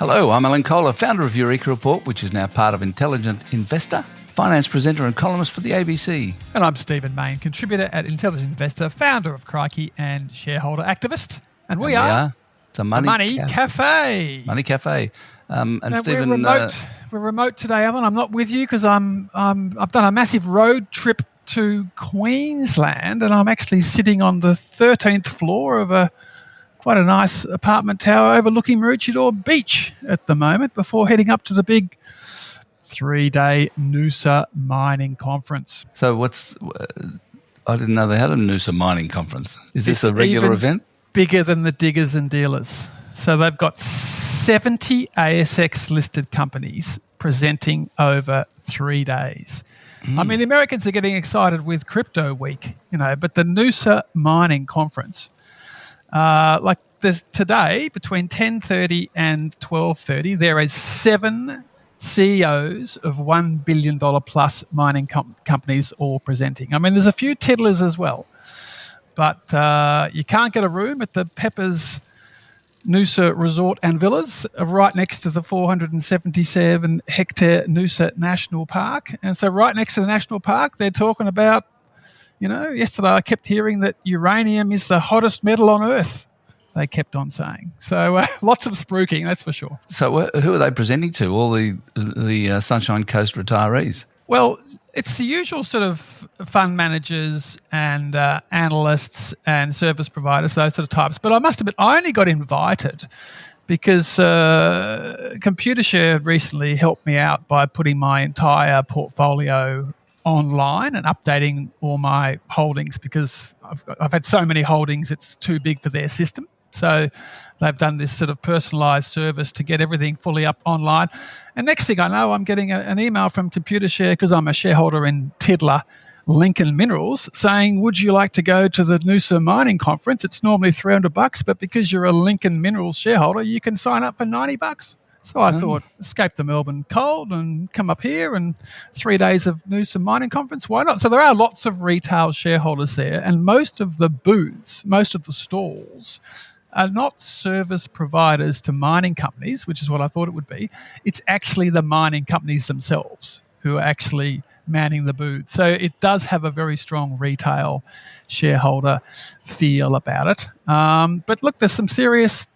Hello, I'm Alan Kohler, founder of Eureka Report, which is now part of Intelligent Investor, finance presenter and columnist for the ABC. And I'm Stephen Mayne, contributor at Intelligent Investor, founder of Crikey and shareholder activist. And we are the Money Café. Money Café. And now, Stephen, we're remote today, Alan. I'm not with you because I've done a massive road trip to Queensland, and I'm actually sitting on the 13th floor of quite a nice apartment tower overlooking Maroochydore Beach at the moment before heading up to the big 3-day Noosa Mining Conference. So I didn't know they had a Noosa Mining Conference. Is this a regular event? Bigger than the diggers and dealers. So they've got 70 ASX-listed companies presenting over 3 days. I mean, the Americans are getting excited with Crypto Week, but the Noosa Mining Conference, there's today between 10:30 and 12:30, there is 7 CEOs of $1 billion plus mining companies all presenting. I mean, there's a few tiddlers as well, but you can't get a room at the Peppers Noosa Resort and Villas, right next to the 477-hectare Noosa National Park. And so right next to the National Park, they're talking about, yesterday I kept hearing that uranium is the hottest metal on Earth, they kept on saying. So lots of spruiking, that's for sure. So who are they presenting to, all the Sunshine Coast retirees? Well, it's the usual sort of fund managers and analysts and service providers, those sort of types. But I must admit, I only got invited because Computershare recently helped me out by putting my entire portfolio online and updating all my holdings because I've had so many holdings, it's too big for their system. So they've done this sort of personalised service to get everything fully up online. And next thing I know, I'm getting an email from Computershare because I'm a shareholder in Tiddler Lincoln Minerals saying, would you like to go to the Noosa Mining Conference? It's normally $300, but because you're a Lincoln Minerals shareholder, you can sign up for $90. So I thought, escape the Melbourne cold and come up here and 3 days of Noosa Mining Conference. Why not? So there are lots of retail shareholders there, and most of the booths, most of the stalls are not service providers to mining companies, which is what I thought it would be. It's actually the mining companies themselves who are actually manning the booth. So it does have a very strong retail shareholder feel about it. But look, there's some serious,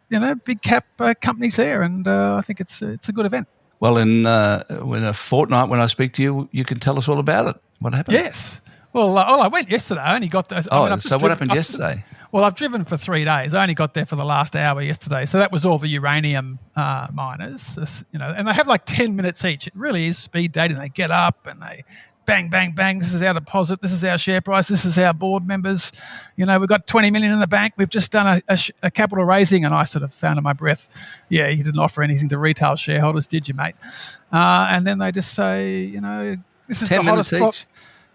big cap companies there, and I think it's a good event. Well, in a fortnight when I speak to you, you can tell us all about it. What happened? Yes. Well, I went yesterday. I only got there. What happened yesterday? Well, I've driven for 3 days. I only got there for the last hour yesterday. So that was all the uranium miners, and they have like 10 minutes each. It really is speed dating. They get up and they bang, bang, bang. This is our deposit. This is our share price. This is our board members. We've got 20 million in the bank. We've just done a capital raising. And I sort of sounded my breath. Yeah, you didn't offer anything to retail shareholders, did you, mate? And then they just say, this is 10 the hottest minutes each.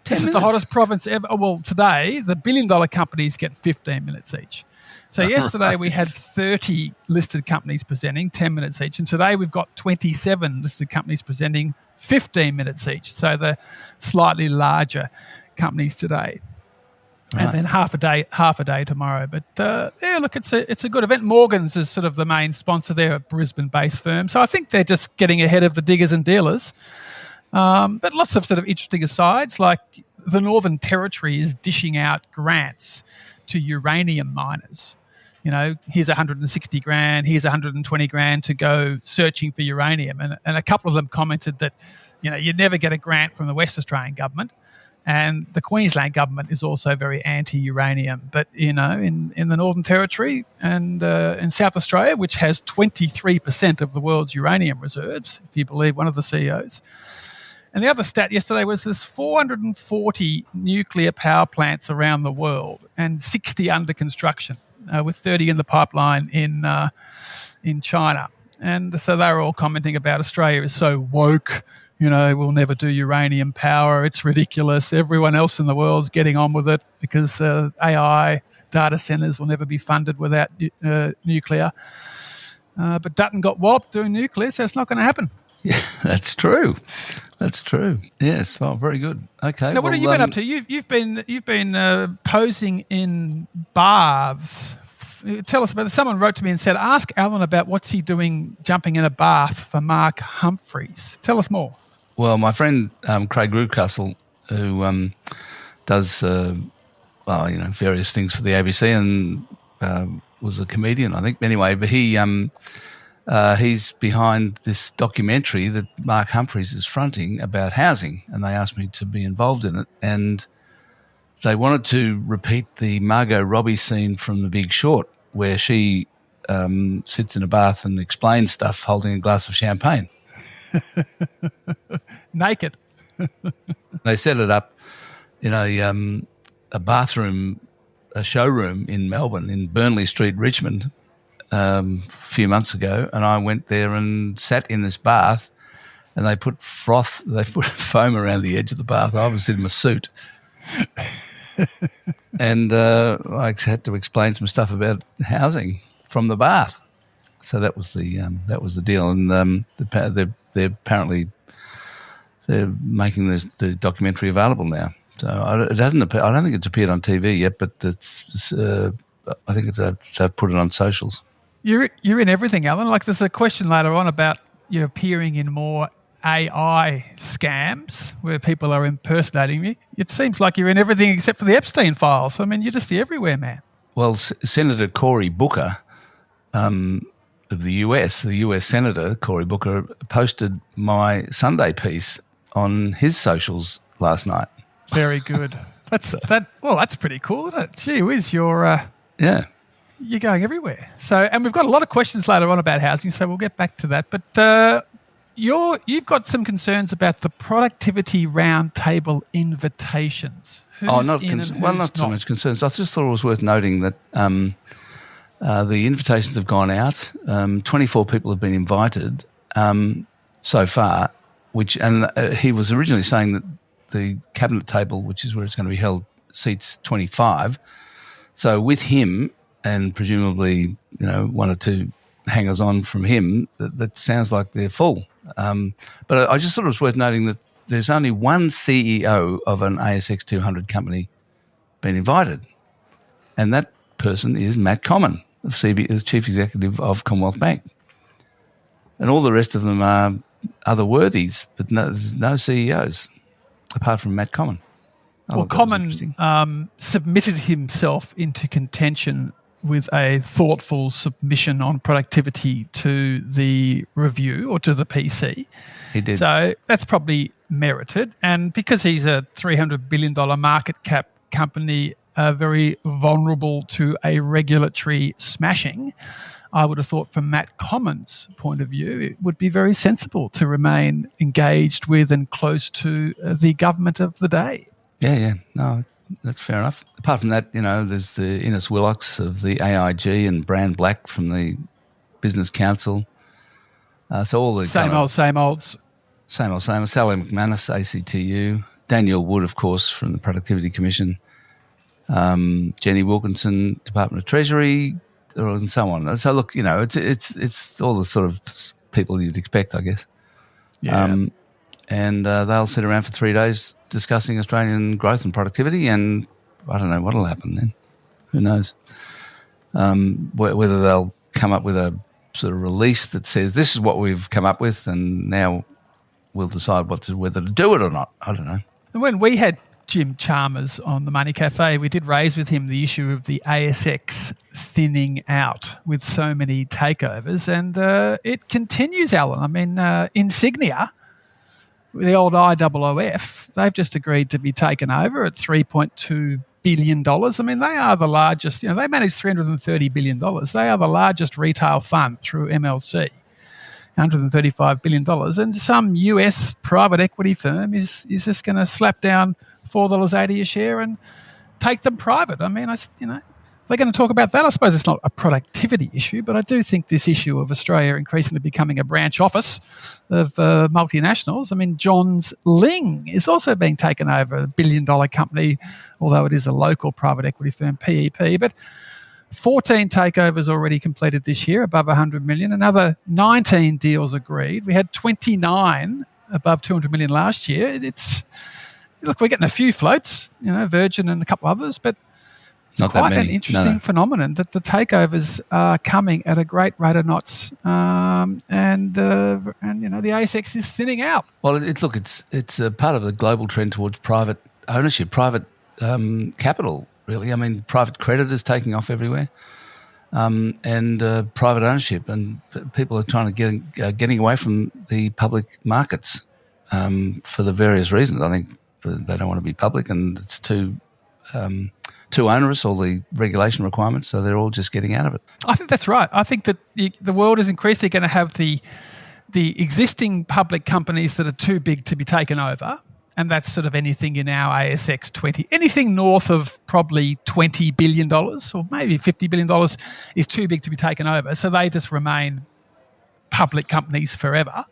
This is the hottest province ever. Well, today, the billion-dollar companies get 15 minutes each. So yesterday we had 30 listed companies presenting, 10 minutes each. And today we've got 27 listed companies presenting, 15 minutes each. So the slightly larger companies today. Right. And then half a day tomorrow. But look, it's a good event. Morgans is sort of the main sponsor. They're a Brisbane-based firm. So I think they're just getting ahead of the diggers and dealers. But lots of sort of interesting asides, like the Northern Territory is dishing out grants to uranium miners. Here's 160 grand, here's 120 grand to go searching for uranium. And a couple of them commented that, you'd never get a grant from the West Australian government. And the Queensland government is also very anti-uranium. But, in the Northern Territory and in South Australia, which has 23% of the world's uranium reserves, if you believe one of the CEOs. And the other stat yesterday was there's 440 nuclear power plants around the world and 60 under construction, with 30 in the pipeline in China. And so they were all commenting about Australia is so woke, we'll never do uranium power. It's ridiculous. Everyone else in the world's getting on with it because AI data centres will never be funded without nuclear. But Dutton got whopped doing nuclear, so it's not going to happen. Yeah, that's true. Yes, well, very good. Okay. So what have you been up to? You've been posing in baths Tell us about it. Someone wrote to me and said, ask Alan about what's he doing jumping in a bath for Mark Humphries. Tell us more. Well, my friend Craig Rudcastle, who does various things for the ABC and was a comedian, I think. Anyway, but he's behind this documentary that Mark Humphries is fronting about housing, and they asked me to be involved in it. And they wanted to repeat the Margot Robbie scene from The Big Short, where she sits in a bath and explains stuff holding a glass of champagne. Naked. They set it up in a bathroom, a showroom in Melbourne, in Burnley Street, Richmond, a few months ago, and I went there and sat in this bath, and they put foam around the edge of the bath. I was in my suit. And I had to explain some stuff about housing from the bath. So that was the deal. And they're apparently making the documentary available now. So it hasn't appeared. I don't think it's appeared on TV yet, but I think they've put it on socials. You're in everything, Alan. Like, there's a question later on about you appearing in more AI scams where people are impersonating you. It seems like you're in everything except for the Epstein files. I mean, you're just the everywhere man. Well, Senator Cory Booker of the US Senator Cory Booker posted my Sunday piece on his socials last night. Very good. That's pretty cool, isn't it? Gee whiz, you're going everywhere. So, and we've got a lot of questions later on about housing, so we'll get back to that. But you've got some concerns about the productivity roundtable invitations. Not so much concerns. I just thought it was worth noting that the invitations have gone out. 24 people have been invited so far. He was originally saying that the cabinet table, which is where it's going to be held, seats 25. So with him and presumably one or two hangers on from him, that sounds like they're full. But I just thought it was worth noting that there's only one CEO of an ASX 200 company been invited, and that person is Matt Comyn, the Chief Executive of Commonwealth Bank. And all the rest of them are other worthies, but there's no CEOs apart from Matt Comyn. Well, Comyn submitted himself into contention with a thoughtful submission on productivity to the review or to the PC. He did. So that's probably merited. And because he's a $300 billion market cap company, very vulnerable to a regulatory smashing, I would have thought from Matt Comyn's point of view, it would be very sensible to remain engaged with and close to the government of the day. Yeah. No, that's fair enough. Apart from that, there's the Innes Willocks of the AIG and Brand Black from the Business Council. So all the same olds. Sally McManus, ACTU. Daniel Wood, of course, from the Productivity Commission. Jenny Wilkinson, Department of Treasury, and so on. So look, it's all the sort of people you'd expect, I guess. Yeah. And they'll sit around for 3 days discussing Australian growth and productivity, and I don't know what will happen then. Who knows? Whether they'll come up with a sort of release that says this is what we've come up with, and now we'll decide whether to do it or not. I don't know. And when we had Jim Chalmers on the Money Café, we did raise with him the issue of the ASX thinning out with so many takeovers, and it continues, Alan. I mean, Insignia, the old IOOF, they've just agreed to be taken over at $3.2 billion. I mean, they are the largest, they manage $330 billion. They are the largest retail fund through MLC, $135 billion. And some US private equity firm is just going to slap down $4.80 a share and take them private. I mean, they're going to talk about that. I suppose it's not a productivity issue, but I do think this issue of Australia increasingly becoming a branch office of multinationals. I mean, Johns Lyng is also being taken over, a $1 billion company, although it is a local private equity firm, PEP. But 14 takeovers already completed this year, above 100 million. Another 19 deals agreed. We had 29 above 200 million last year. Look, we're getting a few floats, Virgin and a couple others, but It's quite an interesting phenomenon that the takeovers are coming at a great rate of knots, and the ASX is thinning out. Well, it's a part of the global trend towards private ownership, private capital. Really, I mean, private credit is taking off everywhere, and private ownership, and people are trying to getting away from the public markets for the various reasons. I think they don't want to be public, and it's too onerous, all the regulation requirements, so they're all just getting out of it. I think that's right. I think that the world is increasingly going to have the existing public companies that are too big to be taken over, and that's sort of anything in our ASX 20. Anything north of probably $20 billion or maybe $50 billion is too big to be taken over, so they just remain public companies forever.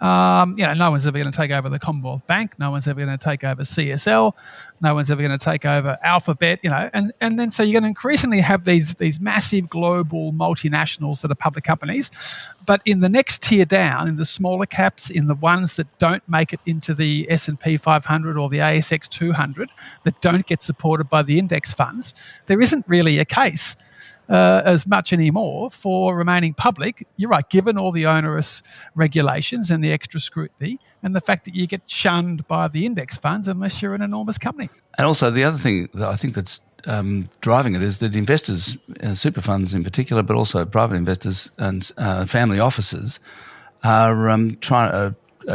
No one's ever going to take over the Commonwealth Bank. No one's ever going to take over CSL. No one's ever going to take over Alphabet. And then so you're going to increasingly have these massive global multinationals that are public companies. But in the next tier down, in the smaller caps, in the ones that don't make it into the S&P 500 or the ASX 200, that don't get supported by the index funds, there isn't really a case as much anymore for remaining public. You're right, given all the onerous regulations and the extra scrutiny and the fact that you get shunned by the index funds unless you're an enormous company. And also the other thing that I think that's driving it is that investors, super funds in particular, but also private investors and family offices are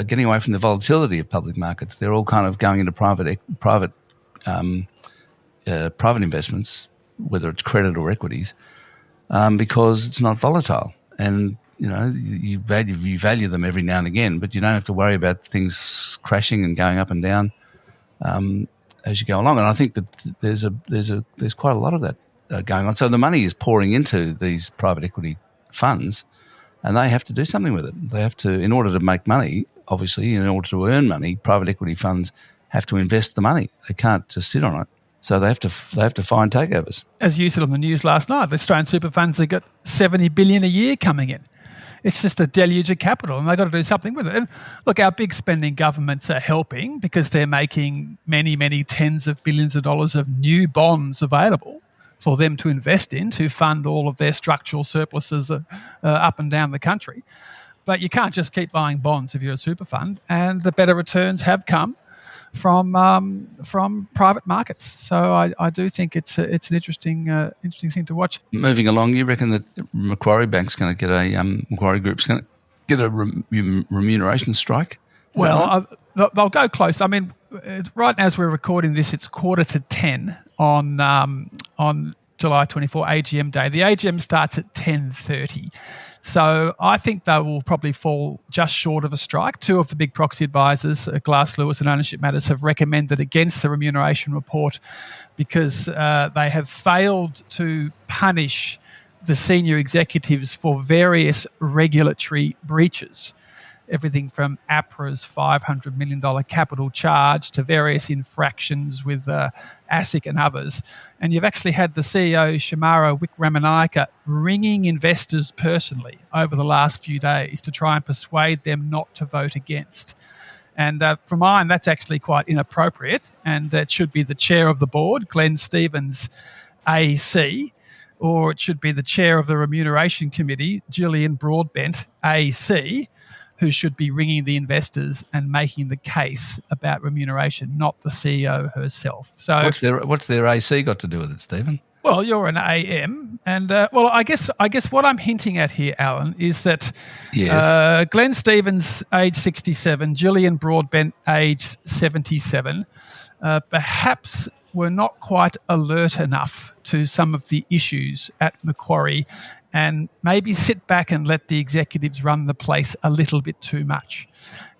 getting away from the volatility of public markets. They're all kind of going into private investments, whether it's credit or equities, because it's not volatile. And, you value them every now and again, but you don't have to worry about things crashing and going up and down as you go along. And I think that there's quite a lot of that going on. So the money is pouring into these private equity funds, and they have to do something with it. They have to, in order to make money, obviously, in order to earn money, private equity funds have to invest the money. They can't just sit on it. So they have to find takeovers. As you said on the news last night, the Australian super funds have got $70 billion a year coming in. It's just a deluge of capital, and they've got to do something with it. And look, our big spending governments are helping because they're making many, many tens of billions of dollars of new bonds available for them to invest in to fund all of their structural surpluses up and down the country. But you can't just keep buying bonds if you're a super fund, and the better returns have come from private markets. So I do think it's an interesting thing to watch. Moving along, you reckon that Macquarie Bank's going to get Macquarie Group's going to get a remuneration strike? Well, they'll go close. I mean, right as we're recording this, it's 9:45 on July 24 AGM day. The AGM starts at 10:30. So I think they will probably fall just short of a strike. Two of the big proxy advisors, Glass Lewis and Ownership Matters, have recommended against the remuneration report because they have failed to punish the senior executives for various regulatory breaches. Everything from APRA's $500 million capital charge to various infractions with ASIC and others. And you've actually had the CEO, Shamara Wickramanayake, ringing investors personally over the last few days to try and persuade them not to vote against. And for mine, that's actually quite inappropriate. And it should be the chair of the board, Glenn Stevens, AC, or it should be the chair of the Remuneration Committee, Gillian Broadbent, AC, who should be ringing the investors and making the case about remuneration, not the CEO herself. So, what's their AC got to do with it, Stephen? Well, you're an AM, and I guess what I'm hinting at here, Alan, is that Glenn Stevens, age 67, Gillian Broadbent, age 77, perhaps were not quite alert enough to some of the issues at Macquarie, and maybe sit back and let the executives run the place a little bit too much.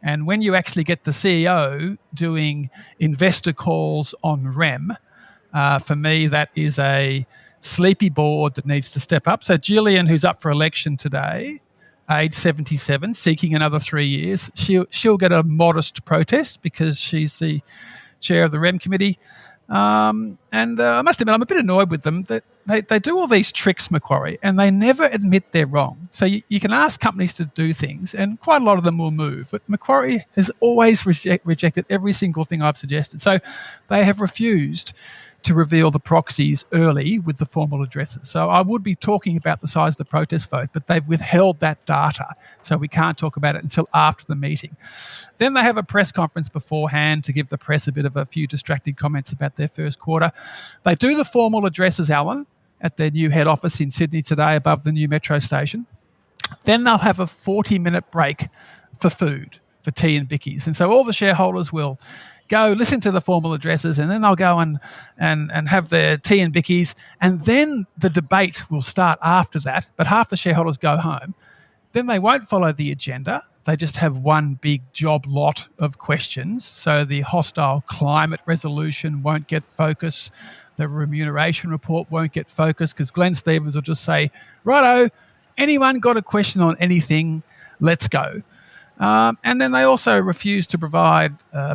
And when you actually get the CEO doing investor calls on REM, for me, that is a sleepy board that needs to step up. So Gillian, who's up for election today, age 77, seeking another 3 years, she'll get a modest protest because she's the chair of the REM committee. And I must admit, I'm a bit annoyed with them that they do all these tricks, Macquarie, and they never admit they're wrong. So you can ask companies to do things, and quite a lot of them will move. But Macquarie has always rejected every single thing I've suggested. So they have refused to reveal the proxies early with the formal addresses. So I would be talking about the size of the protest vote, but they've withheld that data, so we can't talk about it until after the meeting. Then they have a press conference beforehand to give the press a few distracting comments about their first quarter. They do the formal addresses, Alan, at their new head office in Sydney today above the new metro station. Then they'll have a 40-minute break for food, for tea and bickies. And so all the shareholders will go listen to the formal addresses, and then they'll go and have their tea and bickies, and then the debate will start after that. But half the shareholders go home. Then they won't follow the agenda. They just have one big job lot of questions. So the hostile climate resolution won't get focus. The remuneration report won't get focus because Glenn Stevens will just say, righto, anyone got a question on anything? Let's go. And then they also refuse to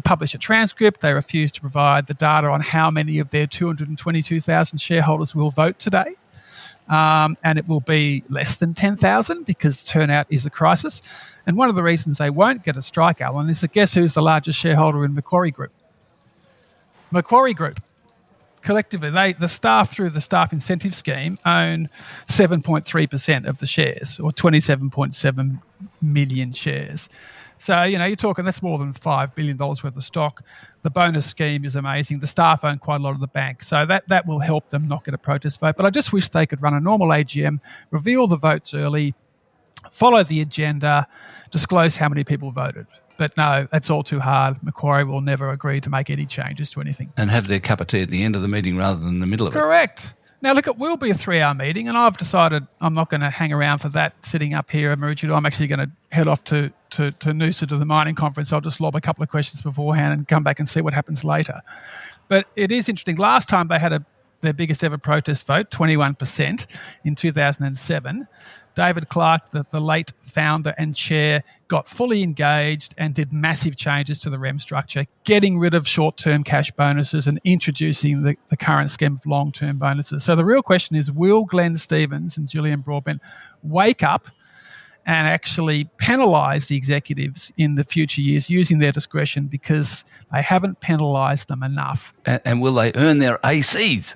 publish a transcript. They refuse to provide the data on how many of their 222,000 shareholders will vote today. And it will be less than 10,000 because turnout is a crisis. And one of the reasons they won't get a strike, Alan, is that guess who's the largest shareholder in Macquarie Group? Macquarie Group. Collectively, the staff through the staff incentive scheme own 7.3% of the shares, or 27.7 million shares. So, you're talking that's more than $5 billion worth of stock. The bonus scheme is amazing. The staff own quite a lot of the bank. So that will help them not get a protest vote. But I just wish they could run a normal AGM, reveal the votes early, follow the agenda, disclose how many people voted. But no, that's all too hard. Macquarie will never agree to make any changes to anything. And have their cup of tea at the end of the meeting rather than the middle of it. Correct. Now, look, it will be a 3-hour meeting, and I've decided I'm not going to hang around for that sitting up here at Maroochydore. I'm actually going to head off to Noosa to the mining conference. I'll just lob a couple of questions beforehand and come back and see what happens later. But it is interesting. Last time they had their biggest ever protest vote, 21% in 2007. David Clark, the late founder and chair, got fully engaged and did massive changes to the REM structure, getting rid of short-term cash bonuses and introducing the current scheme of long-term bonuses. So the real question is, will Glenn Stevens and Julian Broadbent wake up and actually penalise the executives in the future years using their discretion because they haven't penalised them enough? And will they earn their ACs?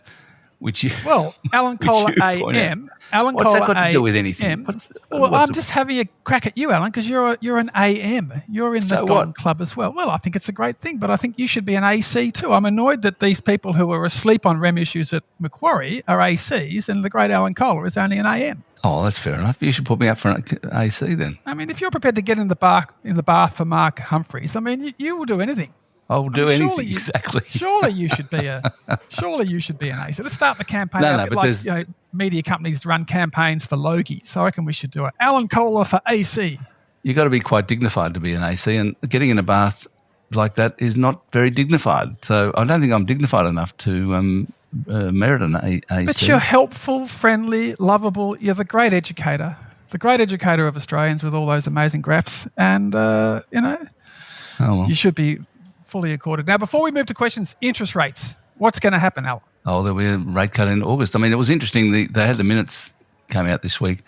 Alan Kohler AM. What's that got to do with anything? I'm just having a crack at you, Alan, because you're an AM. You're in the Don Club as well. Well, I think it's a great thing, but I think you should be an AC too. I'm annoyed that these people who are asleep on REM issues at Macquarie are ACs, and the great Alan Kohler is only an AM. Oh, that's fair enough. You should put me up for an AC then. I mean, if you're prepared to get in the bath for Mark Humphreys, I mean, you will do anything. I'll do anything, exactly. Surely you should be an AC. Let's start the campaign. But media companies run campaigns for Logies. So I reckon we should do it. Alan Kohler for AC. You've got to be quite dignified to be an AC, and getting in a bath like that is not very dignified. So I don't think I'm dignified enough to merit an AC. But you're helpful, friendly, lovable. You're the great educator of Australians with all those amazing graphs, and you should be fully accorded. Now, before we move to questions, interest rates. What's going to happen, Al? Oh, there'll be a rate cut in August. I mean, it was interesting. They had the minutes come out this week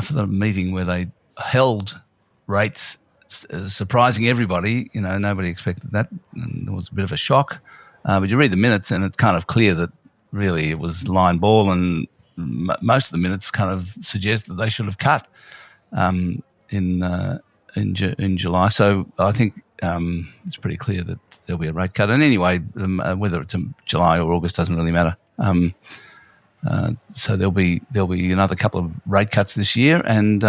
for the meeting where they held rates, surprising everybody. Nobody expected that. And there was a bit of a shock. But you read the minutes and it's kind of clear that really it was line ball, and most of the minutes kind of suggest that they should have cut in July. So I think it's pretty clear that there'll be a rate cut. And anyway, whether it's July or August doesn't really matter. So there'll be another couple of rate cuts this year, and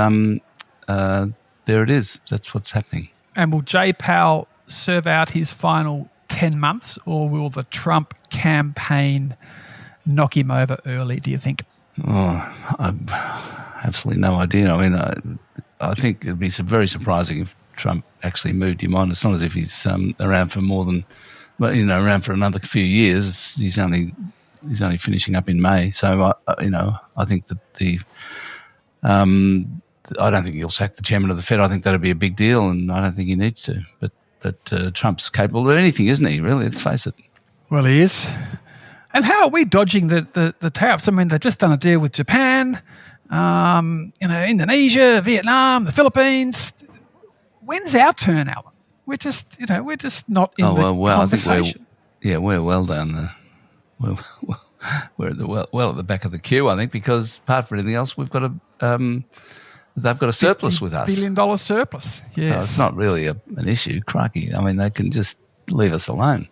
there it is. That's what's happening. And will Jay Powell serve out his final 10 months, or will the Trump campaign knock him over early, do you think? Oh, I've absolutely no idea. I mean, I think it'd be very surprising if Trump actually moved him on. It's not as if he's around for more than, around for another few years. He's only finishing up in May. So I think that I don't think he'll sack the chairman of the Fed. I think that'd be a big deal, and I don't think he needs to. But Trump's capable of anything, isn't he? Really, let's face it. Well, he is. And how are we dodging the tariffs? I mean, they've just done a deal with Japan, Indonesia, Vietnam, the Philippines. When's our turn, Alan? We're just not in the conversation. I think we're well down we're at the back of the queue, I think, because apart from anything else, we've got they've got a surplus with us. $50 billion surplus, yes. So it's not really an issue, crikey. I mean, they can just leave us alone.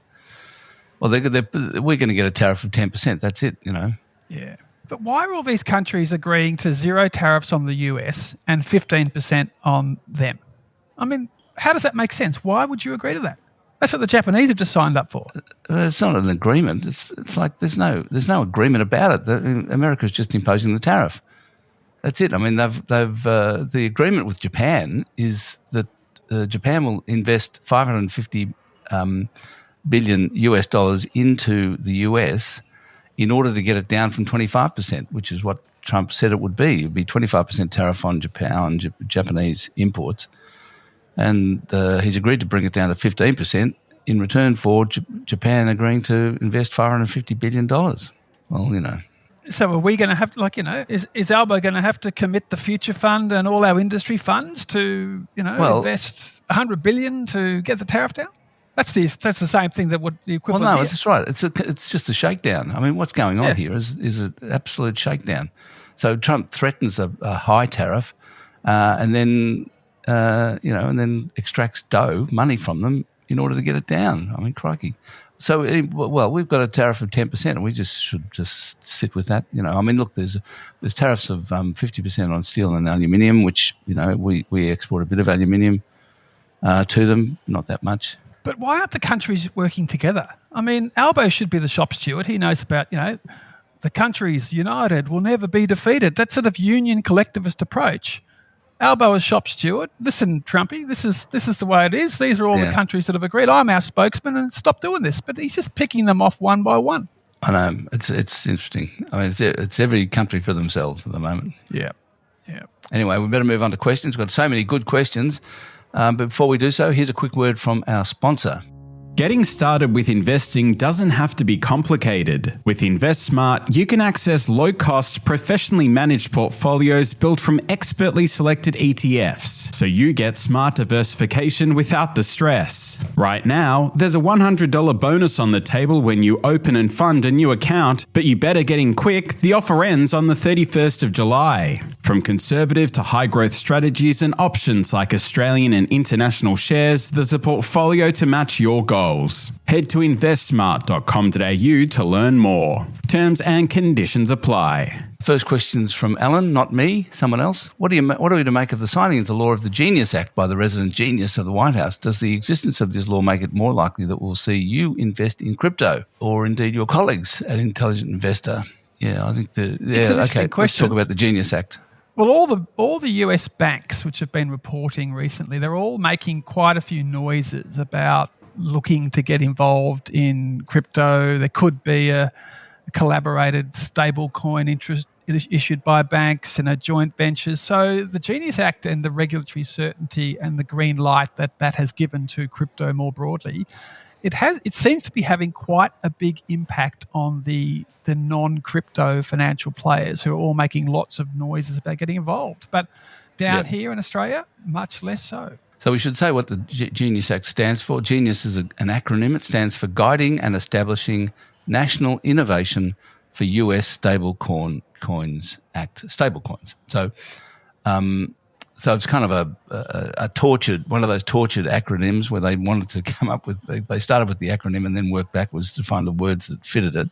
Well, we're going to get a tariff of 10%. That's it, Yeah. But why are all these countries agreeing to zero tariffs on the US and 15% on them? I mean, how does that make sense? Why would you agree to that? That's what the Japanese have just signed up for. It's not an agreement. It's like there's no agreement about it. America's just imposing the tariff. That's it. I mean, the agreement with Japan is that Japan will invest $550 billion US dollars into the US in order to get it down from 25%, which is what Trump said it would be. It would be 25% tariff on Japanese imports. And he's agreed to bring it down to 15% in return for Japan agreeing to invest $550 billion. Well, So are we going to have, is Albo going to have to commit the Future Fund and all our industry funds to, invest $100 billion to get the tariff down? That's the same thing that would the equivalent. Well, no, here. that's right. It's just a shakedown. I mean, what's going on here is an absolute shakedown. So Trump threatens a high tariff, and then extracts money from them in order to get it down. I mean, crikey. So, we've got a tariff of 10%, and we should just sit with that. I mean, look, there's tariffs of 50% on steel and aluminium, which we export a bit of aluminium to them, not that much. But why aren't the countries working together? I mean, Albo should be the shop steward. He knows about, the countries united will never be defeated. That sort of union collectivist approach. Albo is shop steward. Listen, Trumpy, this is the way it is. These are all the countries that have agreed. I'm our spokesman and stop doing this. But he's just picking them off one by one. I know. It's interesting. I mean, it's every country for themselves at the moment. Yeah. Anyway, we better move on to questions. We've got so many good questions. But before we do so, here's a quick word from our sponsor. Getting started with investing doesn't have to be complicated. With InvestSMART, you can access low-cost, professionally managed portfolios built from expertly selected ETFs, so you get smart diversification without the stress. Right now, there's a $100 bonus on the table when you open and fund a new account, but you better get in quick. The offer ends on the 31st of July. From conservative to high-growth strategies and options like Australian and international shares, there's a portfolio to match your goals. Head to investsmart.com.au to learn more. Terms and conditions apply. First question's from Alan, not me, someone else. What are we to make of the signing into law of the Genius Act by the resident genius of the White House? Does the existence of this law make it more likely that we'll see you invest in crypto, or indeed your colleagues at Intelligent Investor? Yeah, I think okay. Let's talk about the Genius Act. Well, all the US banks which have been reporting recently, they're all making quite a few noises about looking to get involved in crypto. There could be a collaborated stablecoin interest issued by banks and a joint ventures. So the Genius Act and the regulatory certainty and the green light that has given to crypto more broadly, it seems to be having quite a big impact on the non-crypto financial players who are all making lots of noises about getting involved. But down here in Australia, much less so. So we should say what the Genius Act stands for. Genius is an acronym. It stands for Guiding and Establishing National Innovation for US Stablecoins Act. Stablecoins. So it's kind of a tortured, one of those tortured acronyms where they wanted to come up with, they started with the acronym and then worked backwards to find the words that fitted it.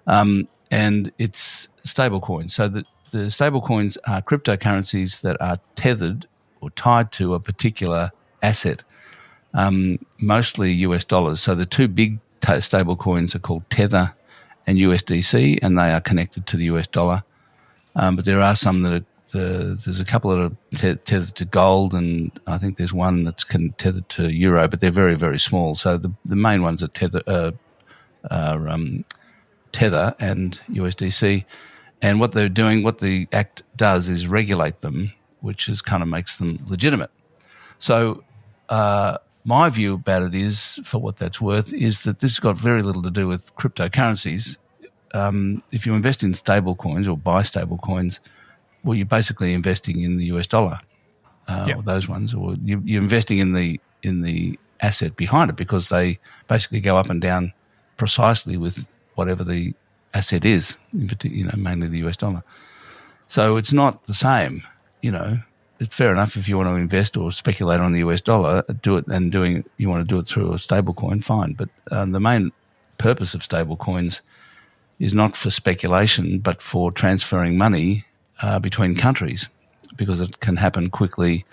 And it's stablecoins. So the stablecoins are cryptocurrencies that are tethered or tied to a particular asset, mostly US dollars. So the two big stable coins are called Tether and USDC, and they are connected to the US dollar. But there are some that there's a couple that are tethered to gold, and I think there's one that's tethered to euro, but they're very, very small. So the main ones are Tether and USDC. And what they're doing, what the Act does is regulate them, which kind of makes them legitimate. So my view about it is, for what that's worth, is that this has got very little to do with cryptocurrencies. If you invest in stable coins or buy stable coins, well, you're basically investing in the US dollar, or those ones, or you're investing in the asset behind it, because they basically go up and down precisely with whatever the asset is, in particular, mainly the US dollar. So it's not the same, It's fair enough if you want to invest or speculate on the US dollar, do it, and you want to do it through a stable coin, fine. But the main purpose of stable coins is not for speculation, but for transferring money between countries, because it can happen quickly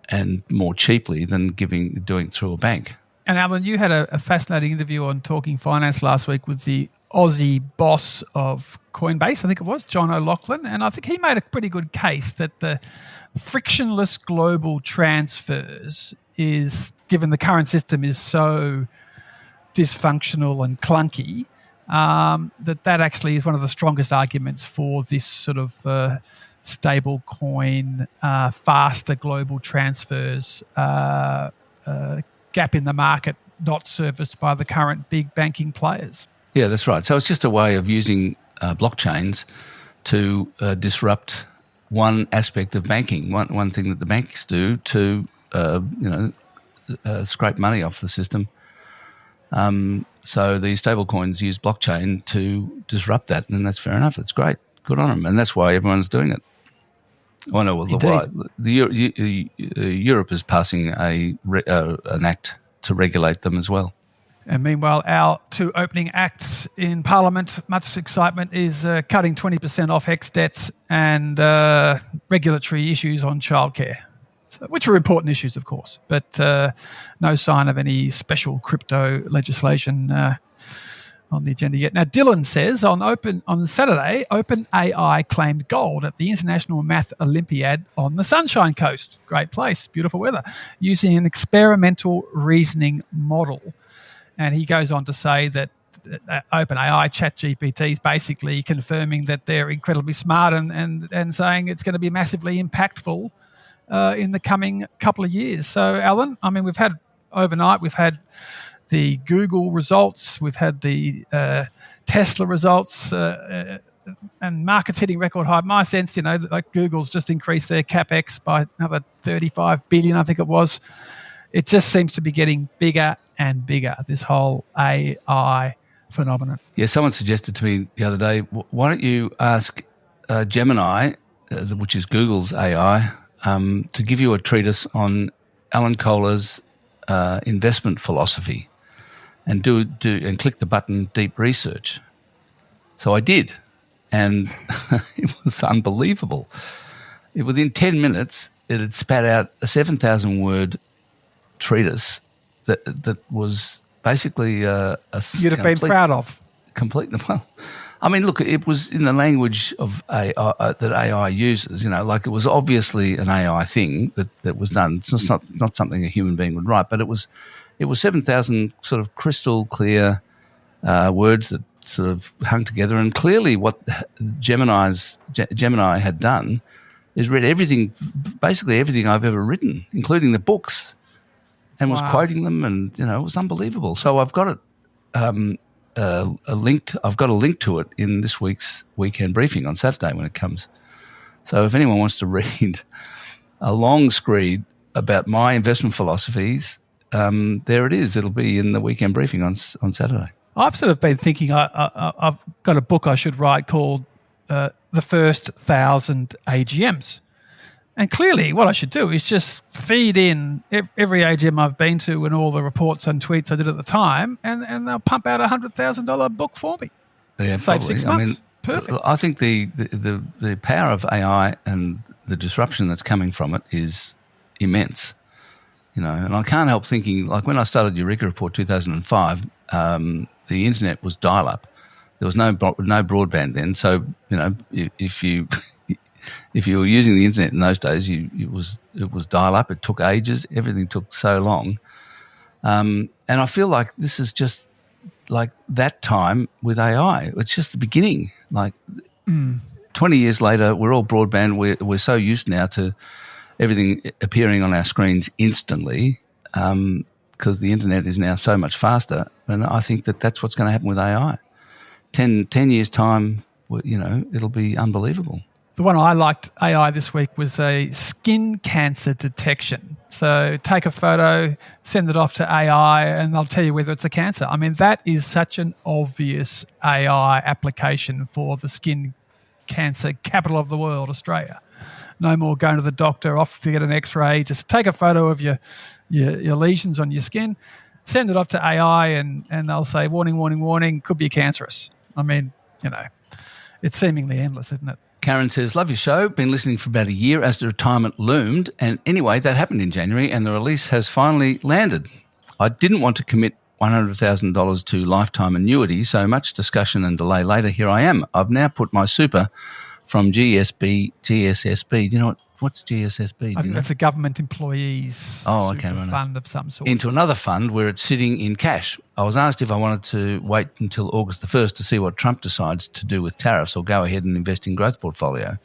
and more cheaply than doing it through a bank. And Alan, you had a fascinating interview on Talking Finance last week with the Aussie boss of Coinbase, I think it was, John O'Loughlin, and I think he made a pretty good case that the frictionless global transfers is, given the current system is so dysfunctional and clunky, that actually is one of the strongest arguments for this sort of stable coin, faster global transfers, gap in the market not serviced by the current big banking players. Yeah, that's right. So it's just a way of using blockchains to disrupt one aspect of banking, one thing that the banks do to, scrape money off the system. So the stable coins use blockchain to disrupt that, and that's fair enough. It's great. Good on them. And that's why everyone's doing it. Oh, no, Europe is passing an act to regulate them as well. And meanwhile, our two opening acts in Parliament, much excitement, is cutting 20% off HEX debts and regulatory issues on childcare, which are important issues, of course, but no sign of any special crypto legislation on the agenda yet. Now, Dylan says on Saturday, OpenAI claimed gold at the International Math Olympiad on the Sunshine Coast. Great place, beautiful weather, using an experimental reasoning model. And he goes on to say that OpenAI ChatGPT is basically confirming that they're incredibly smart and saying it's going to be massively impactful in the coming couple of years. So, Alan, I mean, we've had the Google results, we've had the Tesla results, and markets hitting record high. My sense, like Google's just increased their CapEx by another 35 billion, I think it was. It just seems to be getting bigger and bigger, this whole AI phenomenon. Yeah, someone suggested to me the other day, why don't you ask Gemini, which is Google's AI, to give you a treatise on Alan Kohler's investment philosophy, and do and click the button Deep Research. So I did, and it was unbelievable. Within 10 minutes, it had spat out a 7,000-word treatise that was basically you'd have been proud of. Well, I mean, look, it was in the language of AI, that AI uses. Like it was obviously an AI thing that was done. It's just not something a human being would write, but it was 7,000 sort of crystal clear words that sort of hung together. And clearly, what Gemini had done is read basically everything I've ever written, including the books, and was quoting them, and it was unbelievable. So I've got it I've got a link to it in this week's weekend briefing on Saturday when it comes. So if anyone wants to read a long screed about my investment philosophies, there it is. It'll be in the weekend briefing on Saturday. I've sort of been thinking I've got a book I should write called The First 1,000 AGMs. And clearly what I should do is just feed in every AGM I've been to and all the reports and tweets I did at the time, and they'll pump out $100,000 book for me. Yeah, save probably. 6 months. Perfect. I think the power of AI and the disruption that's coming from it is immense. And I can't help thinking, like when I started Eureka Report 2005, the internet was dial-up. There was no broadband then, so if you were using the internet in those days, it was dial-up. It took ages. Everything took so long, and I feel like this is just like that time with AI. It's just the beginning. Like 20 years later, we're all broadband. We're so used now to everything appearing on our screens instantly because the internet is now so much faster. And I think that's what's going to happen with AI. 10 years' time, it'll be unbelievable. The one I liked AI this week was a skin cancer detection. So take a photo, send it off to AI, and they'll tell you whether it's a cancer. I mean, that is such an obvious AI application for the skin cancer capital of the world, Australia. No more going to the doctor, off to get an X-ray. Just take a photo of your lesions on your skin, send it off to AI, and they'll say, warning, warning, warning, could be cancerous. I mean, it's seemingly endless, isn't it? Karen says, love your show. Been listening for about a year as the retirement loomed. And anyway, that happened in January and the release has finally landed. I didn't want to commit $100,000 to lifetime annuity, so much discussion and delay later, here I am. I've now put my super from GSSB. Do you know what's GSSB? I think that's a government employees fund of some sort. Into another fund where it's sitting in cash. I was asked if I wanted to wait until August the 1st to see what Trump decides to do with tariffs or go ahead and invest in growth portfolio.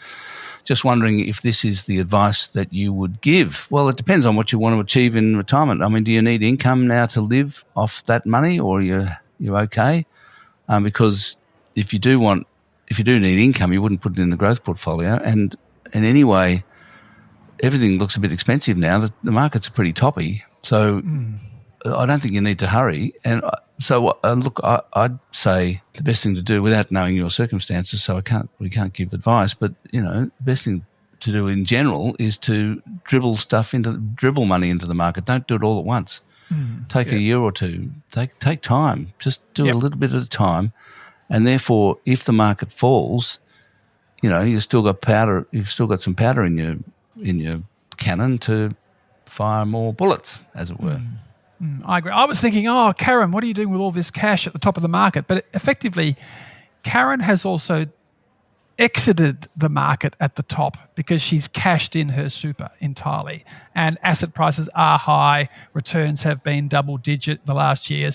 Just wondering if this is the advice that you would give. Well, it depends on what you want to achieve in retirement. I mean, do you need income now to live off that money, or you're okay? Because if you do need income, you wouldn't put it in the growth portfolio. And anyway, everything looks a bit expensive now. The markets are pretty toppy, so I don't think you need to hurry. And I'd say the best thing to do, without knowing your circumstances, so we can't give advice, but the best thing to do in general is to dribble money into the market. Don't do it all at once. Take a year or two. Take time. Just do it a little bit at a time. And therefore, if the market falls, you've still got powder. You've still got some powder in your cannon to fire more bullets, as it were. I agree. I was thinking, Karen, what are you doing with all this cash at the top of the market? But effectively, Karen has also exited the market at the top because she's cashed in her super entirely. And asset prices are high. Returns have been double digit the last year.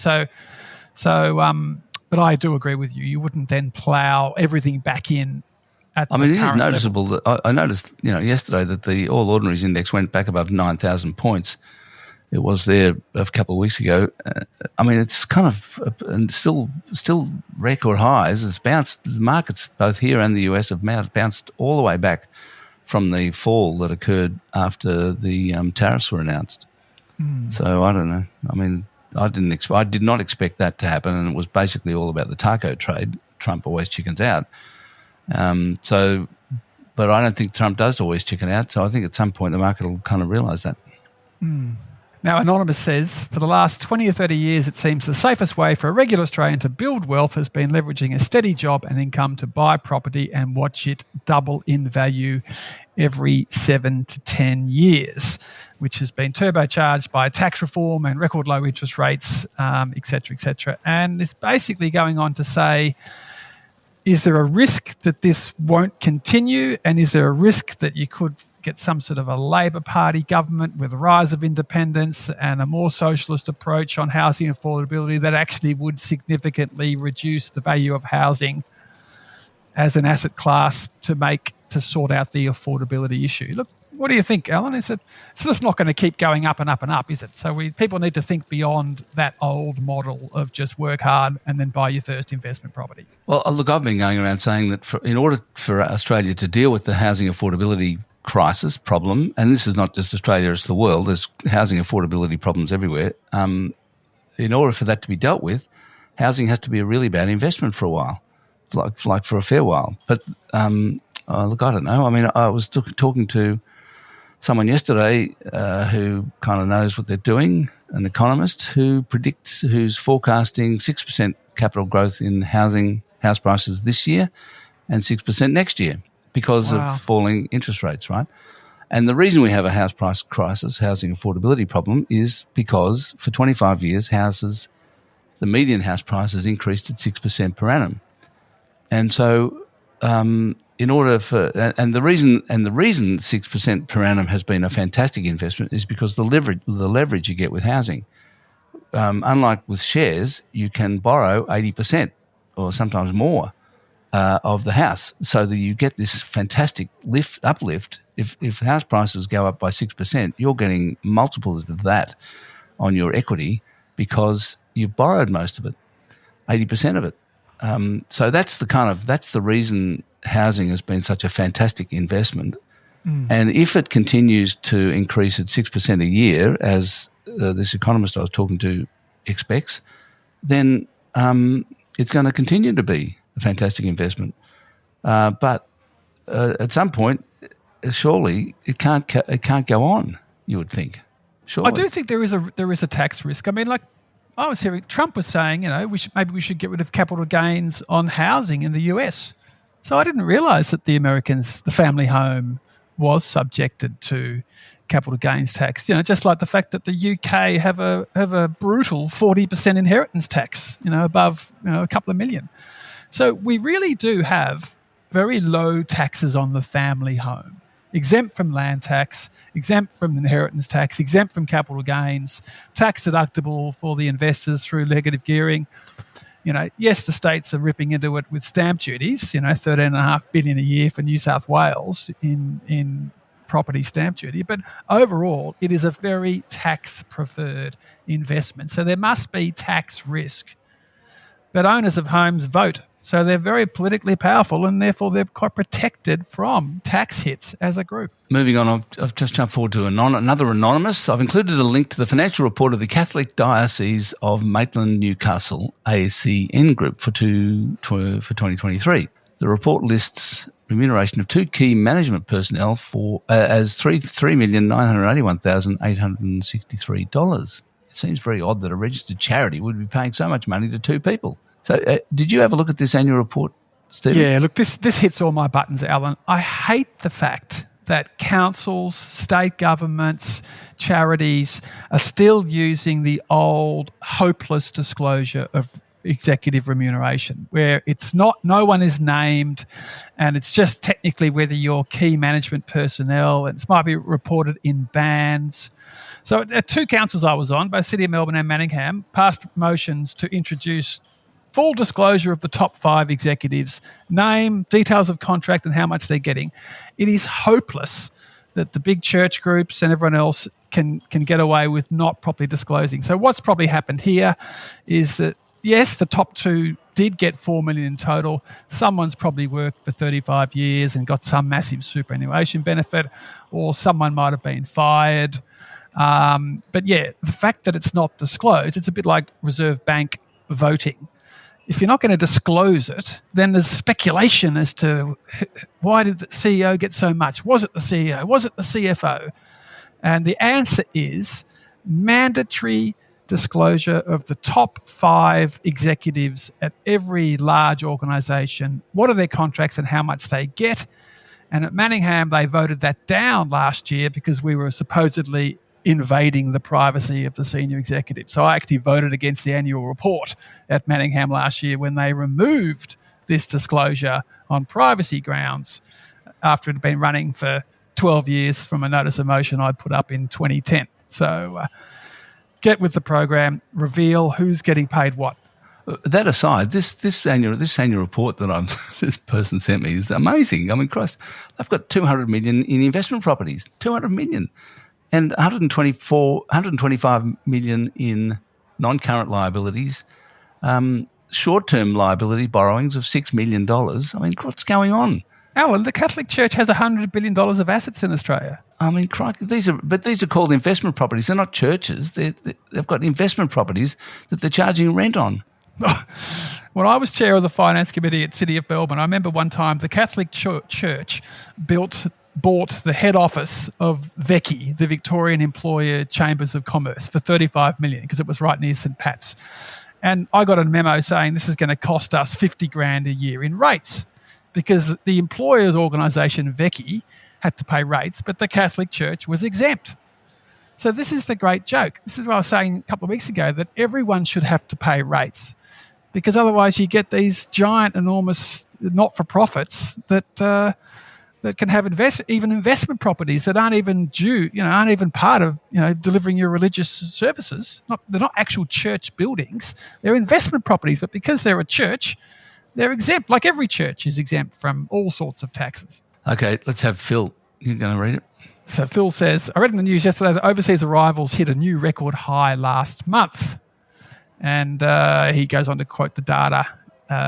But I do agree with you. You wouldn't then plough everything back in. It is noticeable that I noticed, yesterday that the All Ordinaries Index went back above 9,000 points. It was there a couple of weeks ago. It's kind of and still record highs. It's bounced. The markets both here and the US have bounced all the way back from the fall that occurred after the tariffs were announced. So I don't know. I did not expect that to happen, and it was basically all about the taco trade. Trump always chickens out. But I don't think Trump does always chicken out. So I think at some point the market will kind of realise that. Now, Anonymous says, for the last 20 or 30 years, it seems the safest way for a regular Australian to build wealth has been leveraging a steady job and income to buy property and watch it double in value every 7 to 10 years, which has been turbocharged by tax reform and record low interest rates, et cetera, et cetera. And it's basically going on to say, is there a risk that this won't continue? And is there a risk that you could get some sort of a Labor Party government with a rise of independence and a more socialist approach on housing affordability that actually would significantly reduce the value of housing as an asset class to sort out the affordability issue? Look, what do you think, Alan? It's just not going to keep going up and up and up, is it? So people need to think beyond that old model of just work hard and then buy your first investment property. Well, look, I've been going around saying that in order for Australia to deal with the housing affordability crisis problem, and this is not just Australia, it's the world, there's housing affordability problems everywhere. In order for that to be dealt with, housing has to be a really bad investment for a while, like for a fair while. But look, I don't know. I was talking to someone yesterday who kind of knows what they're doing, an economist who's forecasting 6% capital growth in house prices this year and 6% next year because of falling interest rates, right? And the reason we have a house price crisis, housing affordability problem, is because for 25 years, the median house price has increased at 6% per annum. And so the reason 6% per annum has been a fantastic investment is because the leverage you get with housing. Unlike with shares, you can borrow 80% or sometimes more of the house, so that you get this fantastic uplift. If house prices go up by 6%, you're getting multiples of that on your equity because you've borrowed most of it, 80% of it. So that's the reason housing has been such a fantastic investment. And if it continues to increase at 6% a year, as this economist I was talking to expects, then it's going to continue to be a fantastic investment. But at some point, surely it can't go on, you would think. Surely. I do think there is a tax risk. I mean, like I was hearing, Trump was saying, maybe we should get rid of capital gains on housing in the US. So I didn't realise that the family home was subjected to capital gains tax. Just like the fact that the UK have a brutal 40% inheritance tax. Above a couple of million. So we really do have very low taxes on the family home. Exempt from land tax, exempt from inheritance tax, exempt from capital gains, tax deductible for the investors through negative gearing. Yes, the states are ripping into it with stamp duties, $13.5 billion a year for New South Wales in property stamp duty. But overall, it is a very tax-preferred investment. So there must be tax risk. But owners of homes vote. So they're very politically powerful and therefore they're quite protected from tax hits as a group. Moving on, I've just jumped forward to another anonymous. I've included a link to the financial report of the Catholic Diocese of Maitland Newcastle ACN Group for 2023. The report lists remuneration of two key management personnel as $3,981,863. It seems very odd that a registered charity would be paying so much money to two people. So did you have a look at this annual report, Stephen? Yeah, look, this hits all my buttons, Alan. I hate the fact that councils, state governments, charities are still using the old hopeless disclosure of executive remuneration, where no one is named and it's just technically whether you're key management personnel, and it might be reported in bands. So at two councils I was on, both City of Melbourne and Manningham, passed motions to introduce full disclosure of the top 5 executives, name, details of contract and how much they're getting. It is hopeless that the big church groups and everyone else can get away with not properly disclosing. So what's probably happened here is that, yes, the top 2 did get $4 million in total. Someone's probably worked for 35 years and got some massive superannuation benefit, or someone might have been fired. But yeah, the fact that it's not disclosed, it's a bit like Reserve Bank voting. If you're not going to disclose it, then there's speculation as to why did the CEO get so much? Was it the CEO? Was it the CFO? And the answer is mandatory disclosure of the top 5 executives at every large organisation. What are their contracts and how much they get? And at Manningham, they voted that down last year because we were supposedly invading the privacy of the senior executive. So I actually voted against the annual report at Manningham last year when they removed this disclosure on privacy grounds after it had been running for 12 years from a notice of motion I put up in 2010. So get with the program, reveal who's getting paid what. That aside, this annual report that this person sent me is amazing. I mean, Christ, they've got $200 million in investment properties, $200 million. And $125 million in non-current liabilities, short-term liability borrowings of $6 million. I mean, what's going on? Alan, the Catholic Church has $100 billion of assets in Australia. I mean, crikey, these are called investment properties. They're not churches. They've got investment properties that they're charging rent on. When I was chair of the finance committee at City of Melbourne, I remember one time the Catholic Church bought the head office of VECI, the Victorian Employer Chambers of Commerce, for $35 million because it was right near St Pat's. And I got a memo saying this is going to cost us $50,000 a year in rates because the employers' organisation, VECI, had to pay rates, but the Catholic Church was exempt. So this is the great joke. This is what I was saying a couple of weeks ago, that everyone should have to pay rates because otherwise you get these giant, enormous not-for-profits that can have investment properties that aren't even aren't even part of, delivering your religious services. They're not actual church buildings. They're investment properties, but because they're a church, they're exempt. Like every church is exempt from all sorts of taxes. Okay, let's have Phil. You're going to read it? So Phil says, I read in the news yesterday that overseas arrivals hit a new record high last month. And he goes on to quote the data.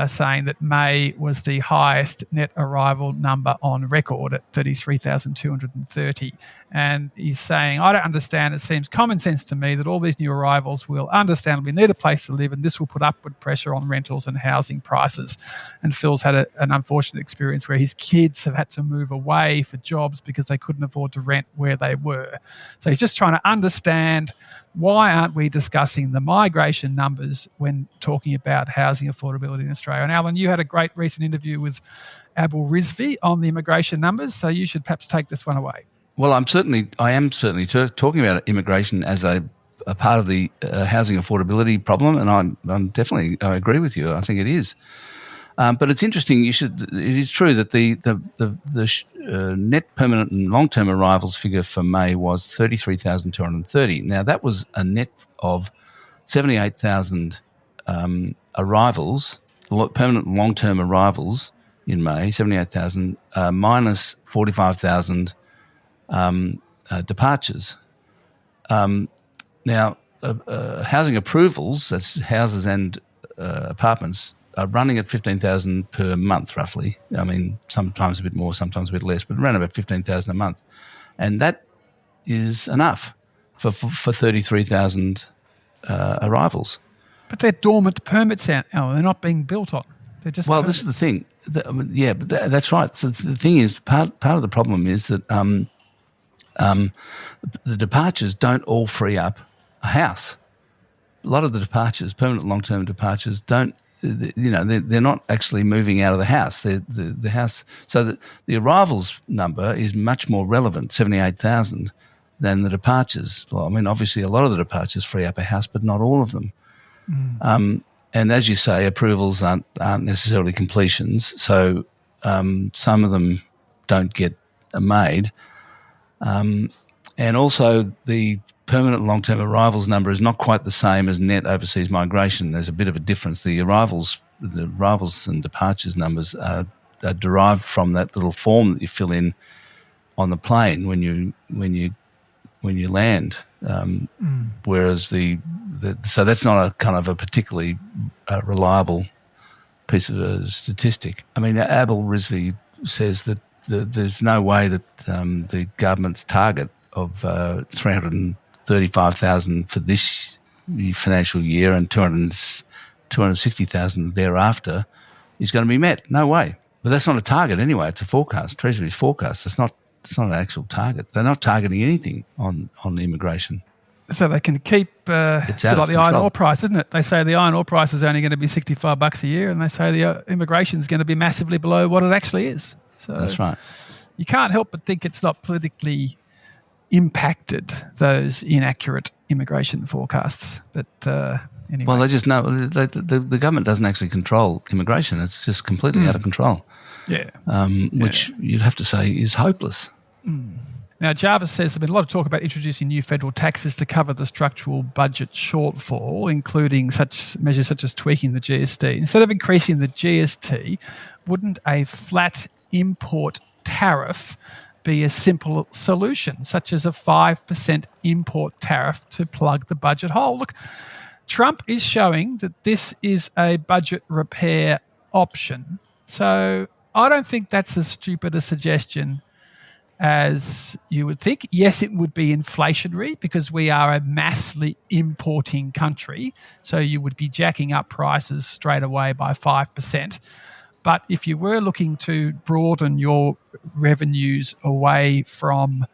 saying that May was the highest net arrival number on record at 33,230. And he's saying, I don't understand. It seems common sense to me that all these new arrivals will understandably need a place to live, and this will put upward pressure on rentals and housing prices. And Phil's had an unfortunate experience where his kids have had to move away for jobs because they couldn't afford to rent where they were. So he's just trying to understand, why aren't we discussing the migration numbers when talking about housing affordability in Australia? And Alan, you had a great recent interview with Abel Rizvi on the immigration numbers, so you should perhaps take this one away. Well, I am certainly talking about immigration as a part of the housing affordability problem, and I agree with you. I think it is. But it's interesting. It is true that the net permanent and long-term arrivals figure for May was 33,230. Now that was a net of 78,000 arrivals, permanent and long-term arrivals in May. 78,000 minus 45,000 departures. Now housing approvals, that's houses and apartments, are running at 15,000 per month, roughly. I mean, sometimes a bit more, sometimes a bit less, but around about 15,000 a month, and that is enough for 33,000 arrivals. But they're dormant permits, Alan. They're not being built on. They're just permits. This is the thing. But that's right. So the thing is, part of the problem is that the departures don't all free up a house. A lot of the departures, permanent long-term departures, don't. They're not actually moving out of the house. The house. So the arrivals number is much more relevant, 78,000, than the departures. Well, I mean, obviously a lot of the departures free up a house, but not all of them. And as you say, approvals aren't necessarily completions. So some of them don't get made. And also the permanent long-term arrivals number is not quite the same as net overseas migration. There's a bit of a difference. The arrivals and departures numbers are derived from that little form that you fill in on the plane when you land. Whereas so that's not a kind of a particularly reliable piece of statistic. I mean, Abel Rizvi says that there's no way that the government's target of 335,000 for this financial year and 260,000 thereafter is going to be met. No way. But that's not a target anyway. It's a forecast, Treasury's forecast. It's not an actual target. They're not targeting anything on immigration. So they can keep it's like the iron ore price, isn't it? They say the iron ore price is only going to be $65 a year, and they say the immigration is going to be massively below what it actually is. So that's right. You can't help but think it's not politically impacted, those inaccurate immigration forecasts. But anyway. Well, they just know the government doesn't actually control immigration. It's just completely out of control. Yeah. Which you'd have to say is hopeless. Now, Jarvis says there's been a lot of talk about introducing new federal taxes to cover the structural budget shortfall, including such measures such as tweaking the GST. Instead of increasing the GST, wouldn't a flat import tariff be a simple solution, such as a 5% import tariff to plug the budget hole? Look, Trump is showing that this is a budget repair option. So I don't think that's as stupid a suggestion as you would think. Yes, it would be inflationary because we are a massively importing country. So you would be jacking up prices straight away by 5%. But if you were looking to broaden your revenues away from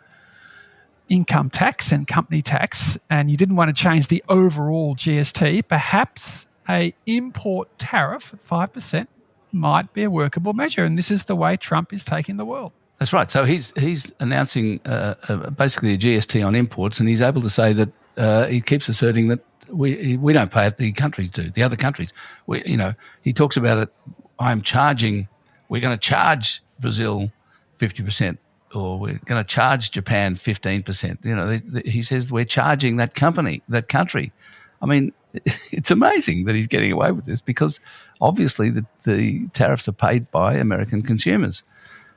income tax and company tax, and you didn't want to change the overall GST, perhaps a import tariff at 5% might be a workable measure. And this is the way Trump is taking the world. That's right. So he's announcing basically a GST on imports, and he's able to say that he keeps asserting that we don't pay it, the countries do, the other countries. He talks about it. We're going to charge Brazil 50%, or we're going to charge Japan 15%. He says we're charging that country. I mean, it's amazing that he's getting away with this because obviously the tariffs are paid by American consumers.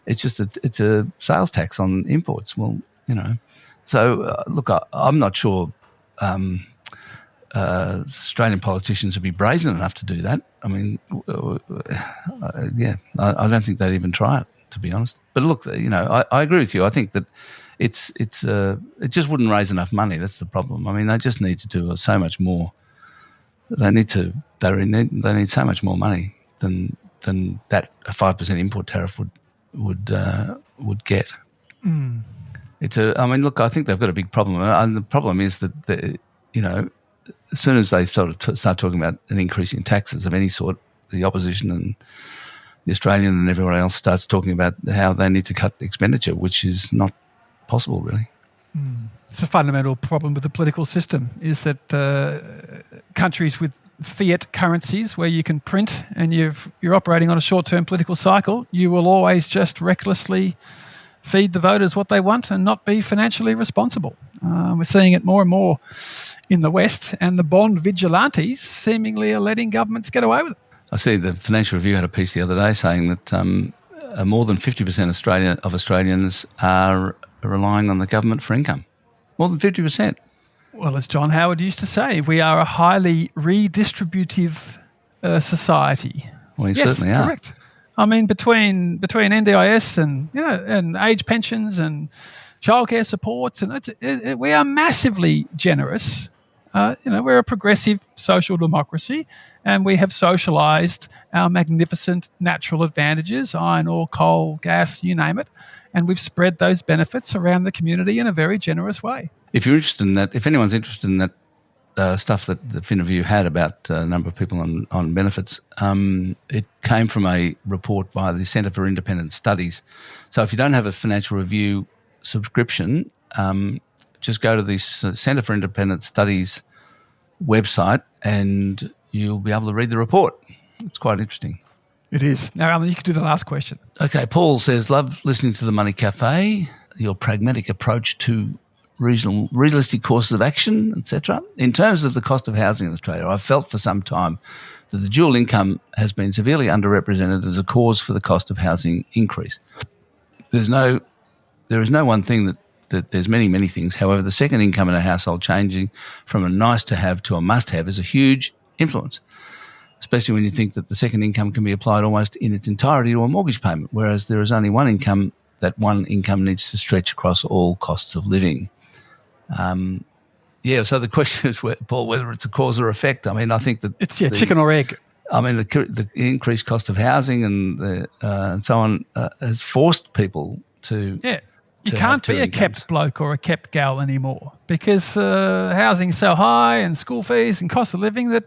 It's just it's a sales tax on imports. Well, So look, I'm not sure Australian politicians would be brazen enough to do that. I mean, I don't think they'd even try it, to be honest. But look, I agree with you. I think that it just wouldn't raise enough money. That's the problem. I mean, they just need to do so much more. They need so much more money than that a 5% import tariff would get. Mm. I think they've got a big problem, and the problem is that as soon as they sort of start talking about an increase in taxes of any sort, the opposition and the Australian and everyone else starts talking about how they need to cut expenditure, which is not possible, really. Mm. It's a fundamental problem with the political system, is that countries with fiat currencies where you can print and you're operating on a short-term political cycle, you will always just recklessly feed the voters what they want and not be financially responsible. We're seeing it more and more in the West, and the bond vigilantes seemingly are letting governments get away with it. I see the Financial Review had a piece the other day saying that more than 50% of Australians are relying on the government for income. More than 50%. Well, as John Howard used to say, we are a highly redistributive society. Well, you certainly are. Correct. I mean, between NDIS and age pensions and childcare supports, and we are massively generous. We're a progressive social democracy, and we have socialised our magnificent natural advantages, iron ore, coal, gas, you name it, and we've spread those benefits around the community in a very generous way. If you're interested in that, if anyone's interested in that stuff that the Fin Review had about a number of people on benefits, it came from a report by the Centre for Independent Studies. So if you don't have a Financial Review subscription, just go to the Centre for Independent Studies website and you'll be able to read the report. It's quite interesting. It is. Now, Alan, you can do the last question. Okay, Paul says, love listening to the Money Café, your pragmatic approach to realistic courses of action, etc. In terms of the cost of housing in Australia, I've felt for some time that the dual income has been severely underrepresented as a cause for the cost of housing increase. There is no one thing that there's many things. However, the second income in a household changing from a nice to have to a must have is a huge influence, especially when you think that the second income can be applied almost in its entirety to a mortgage payment, whereas there is only one income. That one income needs to stretch across all costs of living. So the question is, Paul, whether it's a cause or effect. I mean, I think that it's chicken or egg. I mean, the increased cost of housing and so on has forced people to. Yeah, you can't be a kept bloke or a kept gal anymore because housing's so high and school fees and cost of living that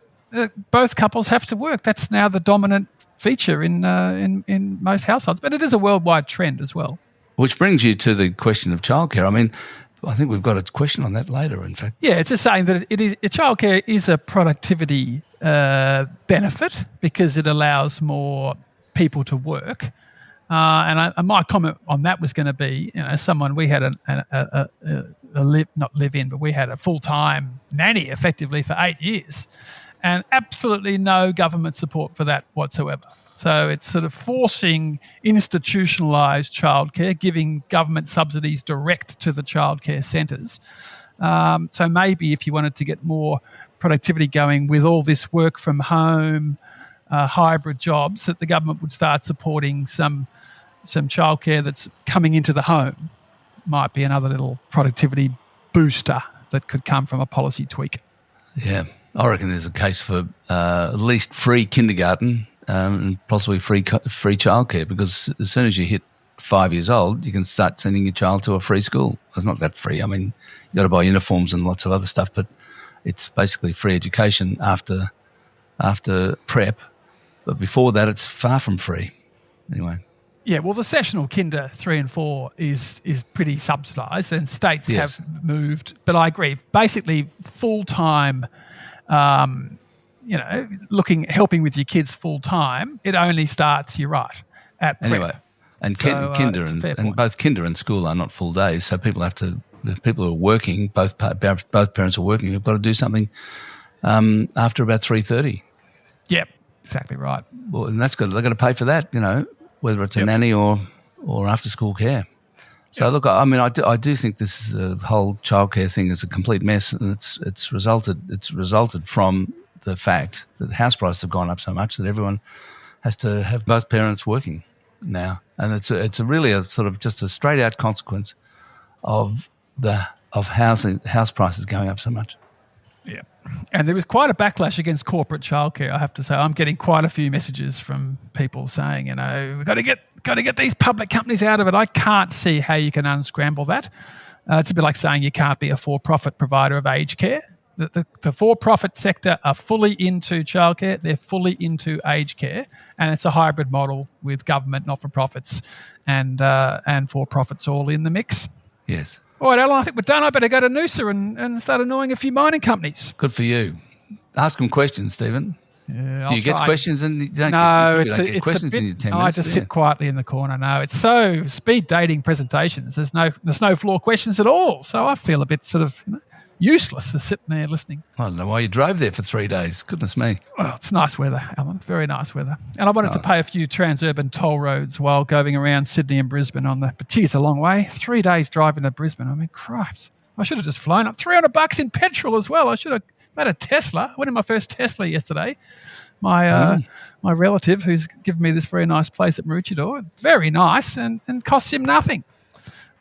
both couples have to work. That's now the dominant feature in most households, but it is a worldwide trend as well. Which brings you to the question of childcare. I mean, I think we've got a question on that later, in fact. Yeah, it's just saying that childcare is a productivity benefit because it allows more people to work. And my comment on that was going to be, someone we had we had a full-time nanny effectively for 8 years, and absolutely no government support for that whatsoever. So it's sort of forcing institutionalised childcare, giving government subsidies direct to the childcare centres. So maybe if you wanted to get more productivity going with all this work from home, hybrid jobs, that the government would start supporting some childcare that's coming into the home. Might be another little productivity booster that could come from a policy tweak. Yeah, I reckon there's a case for at least free kindergarten and possibly free childcare, because as soon as you hit 5 years old, you can start sending your child to a free school. It's not that free. I mean, you've got to buy uniforms and lots of other stuff, but it's basically free education after prep. But before that, it's far from free. Anyway. Yeah, well, the sessional kinder 3 and 4 is pretty subsidised, and states have moved. But I agree. Basically, full-time, helping with your kids full-time, it only starts, you're right, at prep. Anyway, and kinder and both kinder and school are not full days, so people who are working, both parents are working, have got to do something after about 3:30. Yep, exactly right. Well, and they've got to pay for that, whether it's a nanny or after school care. So look, I mean, I do think this whole childcare thing is a complete mess, and it's resulted from the fact that house prices have gone up so much that everyone has to have both parents working now, and it's really a sort of just a straight out consequence of house prices going up so much. Yeah. And there was quite a backlash against corporate childcare, I have to say. I'm getting quite a few messages from people saying, we've got to get these public companies out of it. I can't see how you can unscramble that. It's a bit like saying you can't be a for-profit provider of aged care. The for-profit sector are fully into childcare. They're fully into aged care, and it's a hybrid model with government, not-for-profits, and for-profits all in the mix. Yes. All right, Alan, I think we're done. I better go to Noosa and start annoying a few mining companies. Good for you. Ask them questions, Stephen. Yeah, Do you get questions and you don't get questions in your 10 minutes? I just sit quietly in the corner. No, it's so speed dating presentations. There's no floor questions at all. So I feel a bit sort of useless just sitting there listening. I don't know why you drove there for 3 days. Goodness me. Well, it's nice weather, Alan. Very nice weather. And I wanted to pay a few transurban toll roads while going around Sydney and Brisbane but geez, a long way. 3 days driving to Brisbane. I mean, cripes. I should have just flown up. $300 in petrol as well. I should have made a Tesla. I went in my first Tesla yesterday. My relative, who's given me this very nice place at Maroochydore, very nice and costs him nothing.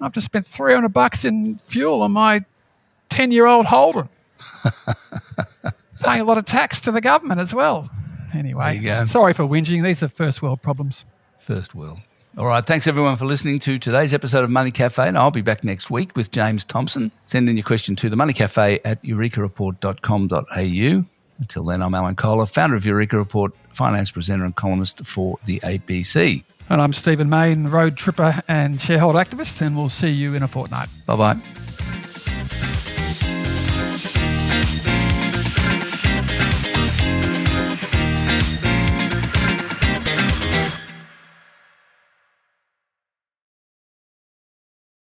I've just spent $300 in fuel on my 10-year-old Holden. Paying a lot of tax to the government as well. Anyway, sorry for whinging. These are first world problems. First world. All right, thanks everyone for listening to today's episode of Money Café, and I'll be back next week with James Thompson. Send in your question to the Money Café at eurekareport.com.au. Until then, I'm Alan Kohler, founder of Eureka Report, finance presenter and columnist for the ABC. And I'm Stephen Mayne, road tripper and shareholder activist, and we'll see you in a fortnight. Bye-bye.